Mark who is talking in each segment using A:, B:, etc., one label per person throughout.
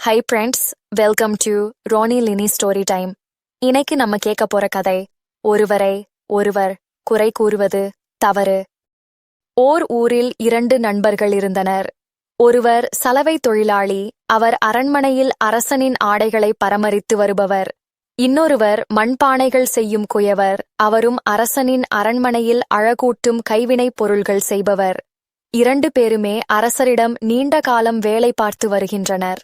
A: High friends, welcome to Roni Lini story time. இன்னைக்கு நம்ம கேட்க போற கதை ஒருவரை ஒருவர் குறை கூறுவது தவறு. ஓர் ஊரில் 2 நண்பர்கள் இருந்தனர். ஒருவர் சலவை தொழிலாளி, அவர் அரண்மனையில் அரசனின் ஆடைகளை பராமரித்து வருபவர். இன்னொருவர் மண்பானைகள் செய்யும் குயவர், அவரும் அரசனின் அரண்மனையில் அழகூட்டும் கைவினைப் பொருள்கள் செய்பவர். 2 பேருமே அரசரிடம் நீண்ட காலம் வேலை பார்த்து வருகின்றனர்.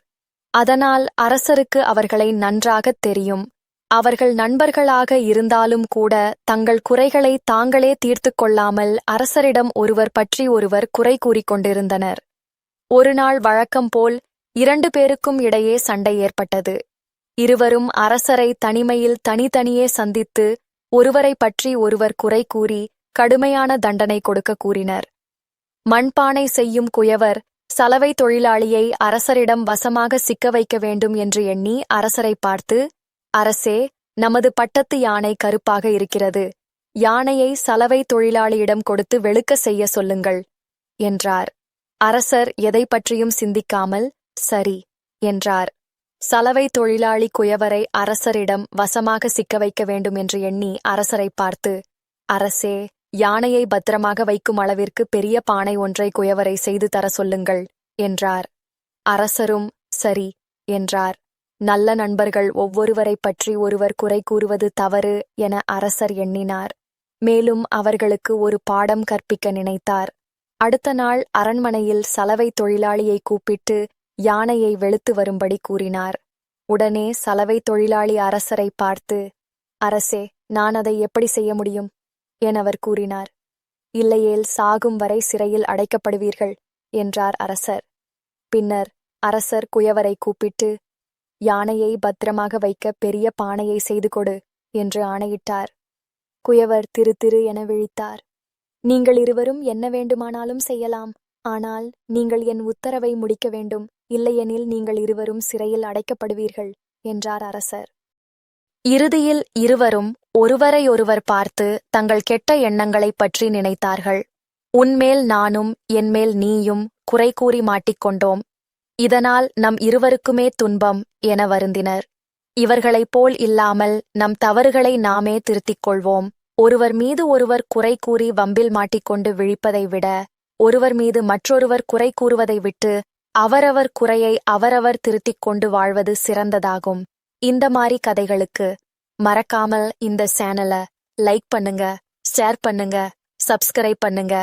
A: அதனால் அரசருக்கு அவர்களை நன்றாகத் தெரியும். அவர்கள் நண்பர்களாக இருந்தாலும் கூட தங்கள் குறைகளை தாங்களே தீர்த்துக் கொள்ளாமல் அரசரிடம் ஒருவர் பற்றி ஒருவர் குறை கூறிக்கொண்டிருந்தனர். ஒருநாள் வழக்கம் போல் 2 பேருக்கும் இடையே சண்டை ஏற்பட்டது. இருவரும் அரசரை தனிமையில் தனித்தனியே சந்தித்து ஒருவரை பற்றி ஒருவர் குறை கூறி கடுமையான தண்டனை கொடுக்க கூறினர். மண்பானை செய்யும் குயவர் சலவை தொழிலாளியை அரசரிடம் வசமாக சிக்க வைக்க வேண்டும் என்று எண்ணி அரசரை பார்த்து, அரசே, நமது பட்டத்து யானை கருப்பாக இருக்கிறது. யானையை சலவை தொழிலாளியிடம் கொடுத்து வெளுக்க செய்ய சொல்லுங்கள் என்றார். அரசர் எதை பற்றியும் சிந்திக்காமல் சரி என்றார். சலவை தொழிலாளி குயவரை அரசரிடம் வசமாக சிக்க வைக்க வேண்டும் என்று எண்ணி அரசரை பார்த்து, அரசே, யானையை பத்திரமாக வைக்கும் அளவிற்கு பெரிய பானை ஒன்றை குயவரை செய்து தர சொல்லுங்கள் என்றார். அரசரும் சரி என்றார். நல்ல நண்பர்கள் ஒவ்வொருவரை பற்றி ஒருவர் குறை கூறுவது தவறு என அரசர் எண்ணினார். மேலும் அவர்களுக்கு ஒரு பாடம் கற்பிக்க நினைத்தார். அடுத்த நாள் அரண்மனையில் சலவை தொழிலாளியை கூப்பிட்டு யானையை வெளுத்து வரும்படி கூறினார். உடனே சலவை தொழிலாளி அரசரை பார்த்து, அரசே, நான் அதை எப்படி செய்ய முடியும் என அவர் கூறினார். இல்லையேல் சாகும் வரை சிறையில் அடைக்கப்படுவீர்கள் என்றார் அரசர். பின்னர் அரசர் குயவரை கூப்பிட்டு, யானையை பத்திரமாக வைக்க பெரிய பானையை செய்து கொடு என்று ஆணையிட்டார். குயவர் திரு திரு என விழித்தார். நீங்கள் இருவரும் என்ன வேண்டுமானாலும் செய்யலாம், ஆனால் நீங்கள் என் உத்தரவை முடிக்க வேண்டும், இல்லையெனில் நீங்கள் இருவரும் சிறையில் அடைக்கப்படுவீர்கள் என்றார் அரசர். இறுதியில் இருவரும் ஒருவரையொருவர் பார்த்து தங்கள் கெட்ட எண்ணங்களைப் பற்றி நினைத்தார்கள். உன்மேல் நானும் என்மேல் நீயும் குறை கூறி மாட்டிக்கொண்டோம். இதனால் நம் இருவருக்குமே துன்பம் என வருந்தினர். இவர்களைப் போல் இல்லாமல் நம் தவறுகளை நாமே திருத்திக் கொள்வோம். ஒருவர் மீது ஒருவர் குறை கூறி வம்பில் மாட்டிக்கொண்டு விழிப்பதை விட ஒருவர் மீது மற்றொருவர் குறை கூறுவதை விட்டு அவரவர் குறையை அவரவர் திருத்திக் கொண்டு வாழ்வது சிறந்ததாகும். இந்த மாதிரி கதைகளுக்கு மறக்காமல் இந்த சேனலை லைக் பண்ணுங்க, ஷேர் பண்ணுங்க, சப்ஸ்கிரைப் பண்ணுங்க.